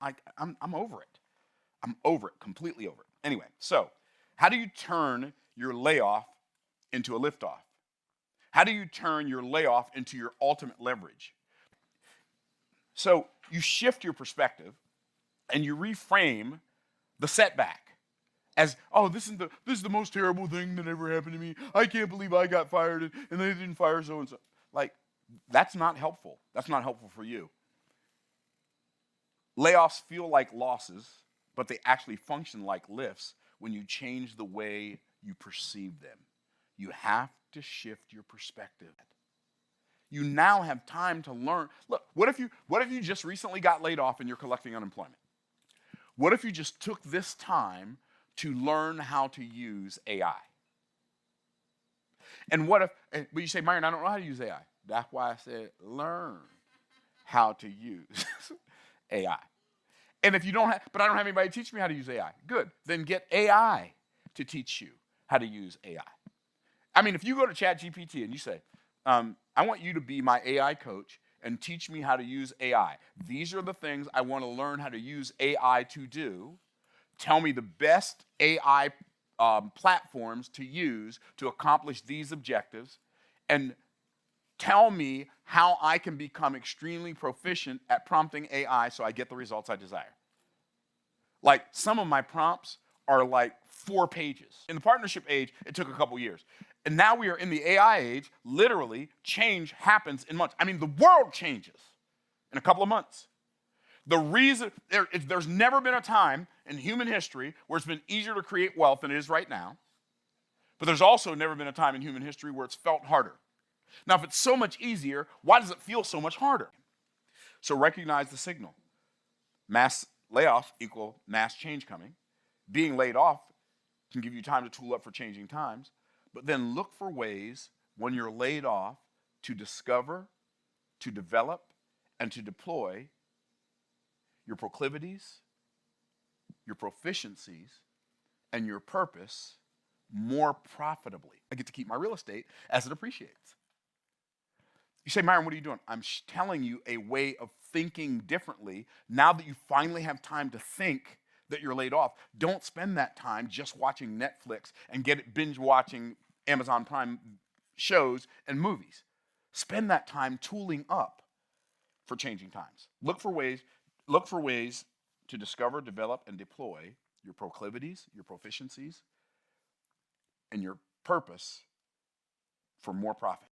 I'm over it. I'm over it, completely over it. Anyway, so how do you turn your layoff into a liftoff? How do you turn your layoff into your ultimate leverage? So you shift your perspective and you reframe the setback as, oh, this is the most terrible thing that ever happened to me. I can't believe I got fired and they didn't fire so and so. Like, that's not helpful. That's not helpful for you. Layoffs feel like losses, but they actually function like lifts when you change the way you perceive them. You have to shift your perspective. You now have time to learn. Look, what if you just recently got laid off and you're collecting unemployment? What if you just took this time to learn how to use AI? And what if, but you say, Myron, I don't know how to use AI. That's why I said learn how to use AI. And if you don't have, but I don't have anybody to teach me how to use AI. Good. Then get AI to teach you how to use AI. I mean, if you go to ChatGPT and you say, I want you to be my AI coach and teach me how to use AI. These are the things I want to learn how to use AI to do. Tell me the best AI platforms to use to accomplish these objectives, and tell me how I can become extremely proficient at prompting AI so I get the results I desire. Like, some of my prompts are like 4 pages. In the partnership age, it took a couple years. And now we are in the AI age. Literally, change happens in months. I mean, the world changes in a couple of months. The reason, there's never been a time in human history where it's been easier to create wealth than it is right now. But there's also never been a time in human history where it's felt harder. Now, if it's so much easier, why does it feel so much harder? So recognize the signal. Mass layoffs equal mass change coming. Being laid off can give you time to tool up for changing times, but then look for ways when you're laid off to discover, to develop, and to deploy your proclivities, your proficiencies, and your purpose more profitably. I get to keep my real estate as it appreciates. You say, Myron, what are you doing? I'm telling you a way of thinking differently now that you finally have time to think that you're laid off. Don't spend that time just watching Netflix and binge watching Amazon Prime shows and movies. Spend that time tooling up for changing times. Look for ways to discover, develop, and deploy your proclivities, your proficiencies, and your purpose for more profit.